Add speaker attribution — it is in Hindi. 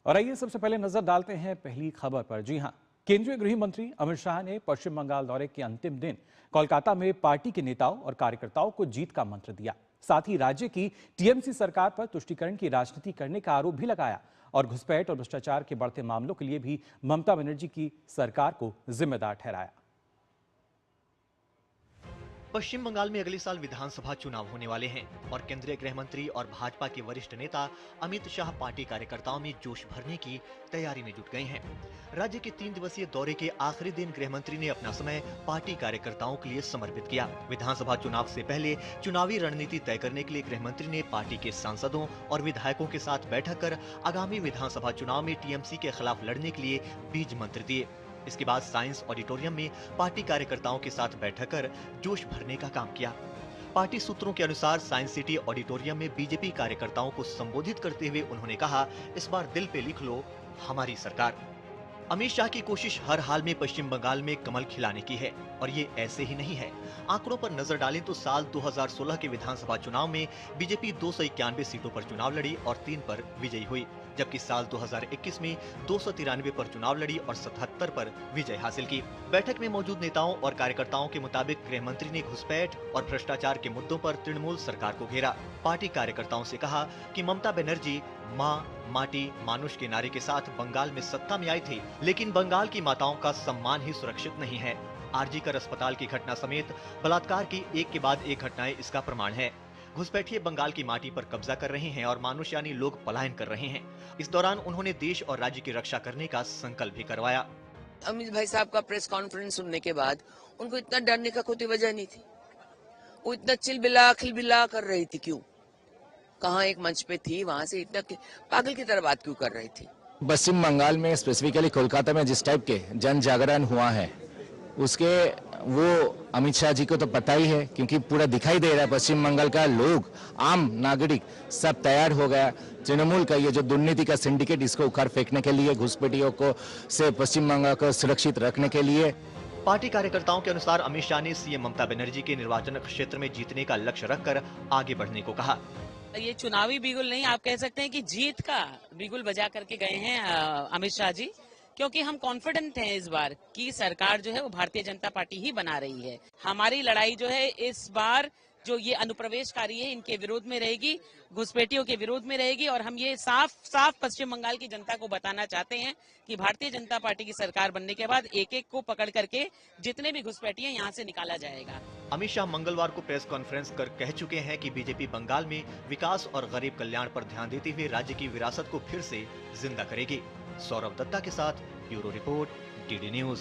Speaker 1: और आइए सबसे पहले नजर डालते हैं पहली खबर पर। जी हां, केंद्रीय गृह मंत्री अमित शाह ने पश्चिम बंगाल दौरे के अंतिम दिन कोलकाता में पार्टी के नेताओं और कार्यकर्ताओं को जीत का मंत्र दिया। साथ ही राज्य की टीएमसी सरकार पर तुष्टीकरण की राजनीति करने का आरोप भी लगाया और घुसपैठ और भ्रष्टाचार के बढ़ते मामलों के लिए भी ममता बनर्जी की सरकार को जिम्मेदार ठहराया।
Speaker 2: पश्चिम बंगाल में अगले साल विधानसभा चुनाव होने वाले हैं और केंद्रीय गृह मंत्री और भाजपा के वरिष्ठ नेता अमित शाह पार्टी कार्यकर्ताओं में जोश भरने की तैयारी में जुट गए हैं। राज्य के 3 दिवसीय दौरे के आखिरी दिन गृह मंत्री ने अपना समय पार्टी कार्यकर्ताओं के लिए समर्पित किया। विधानसभा चुनाव से पहले चुनावी रणनीति तय करने के लिए गृह मंत्री ने पार्टी के सांसदों और विधायकों के साथ बैठक कर आगामी विधानसभा चुनाव में टीएमसी के खिलाफ लड़ने के लिए बीज मंत्र दिए। इसके बाद साइंस ऑडिटोरियम में पार्टी कार्यकर्ताओं के साथ बैठक कर जोश भरने का काम किया। पार्टी सूत्रों के अनुसार साइंस सिटी ऑडिटोरियम में बीजेपी कार्यकर्ताओं को संबोधित करते हुए उन्होंने कहा, इस बार दिल पे लिख लो, हमारी सरकार। अमित शाह की कोशिश हर हाल में पश्चिम बंगाल में कमल खिलाने की है और ये ऐसे ही नहीं है। आंकड़ों पर नजर डालें तो साल 2016 के विधानसभा चुनाव में बीजेपी 291 सीटों पर चुनाव लड़ी और 3 पर विजयी हुई, जबकि साल 2021 में 293 पर चुनाव लड़ी और 77 पर विजय हासिल की। बैठक में मौजूद नेताओं और कार्यकर्ताओं के मुताबिक गृह मंत्री ने घुसपैठ और भ्रष्टाचार के मुद्दों पर तृणमूल सरकार को घेरा। पार्टी कार्यकर्ताओं से कहा कि ममता बनर्जी माँ, माटी, मानुष के नारे के साथ बंगाल में सत्ता में आई थी, लेकिन बंगाल की माताओं का सम्मान ही सुरक्षित नहीं है। आरजी कर अस्पताल की घटना समेत बलात्कार की एक के बाद एक घटनाएं इसका प्रमाण है। घुसपैठिए बंगाल की माटी पर कब्जा कर रहे हैं और मानुष यानी लोग पलायन कर रहे हैं। इस दौरान उन्होंने देश और राज्य की रक्षा करने का संकल्प भी करवाया।
Speaker 3: अमित भाई साहब का प्रेस कॉन्फ्रेंस सुनने के बाद उनको इतना डरने का कोई वजह नहीं थी। वो इतना चिलबिला खिलबिला कर रही थी क्यों? कहाँ एक मंच पे थी, वहां से इतना पागल की तरह बात क्यों कर रही थी?
Speaker 4: पश्चिम बंगाल में स्पेसिफिकली कोलकाता में जिस टाइप के जन जागरण हुआ है उसके वो अमित शाह जी को तो पता ही है, क्योंकि पूरा दिखाई दे रहा है पश्चिम बंगाल का लोग, आम नागरिक सब तैयार हो गया। तृणमूल का ये जो दुर्नीति का सिंडिकेट, इसको उखाड़ फेंकने के लिए, घुसपैठियों को से पश्चिम बंगाल को सुरक्षित रखने के लिए।
Speaker 2: पार्टी कार्यकर्ताओं के अनुसार अमित शाह ने सीएम ममता बनर्जी के निर्वाचन क्षेत्र में जीतने का लक्ष्य रखकर आगे बढ़ने को कहा।
Speaker 5: ये चुनावी बिगुल नहीं, आप कह सकते हैं कि जीत का बिगुल बजा करके गए हैं अमित शाह जी, क्योंकि हम कॉन्फिडेंट हैं इस बार कि सरकार जो है वो भारतीय जनता पार्टी ही बना रही है। हमारी लड़ाई जो है इस बार जो ये अनुप्रवेशकारी है इनके विरोध में रहेगी, घुसपैठियों के विरोध में रहेगी और हम ये साफ साफ पश्चिम बंगाल की जनता को बताना चाहते हैं कि भारतीय जनता पार्टी की सरकार बनने के बाद एक एक को पकड़ करके जितने भी घुसपैठी हैं यहाँ से निकाला जाएगा।
Speaker 2: अमित शाह मंगलवार को प्रेस कॉन्फ्रेंस कर कह चुके हैं कि बीजेपी बंगाल में विकास और गरीब कल्याण पर ध्यान देते हुए राज्य की विरासत को फिर से जिंदा करेगी। सौरभ दत्ता के साथ ब्यूरो रिपोर्ट, डीडी न्यूज।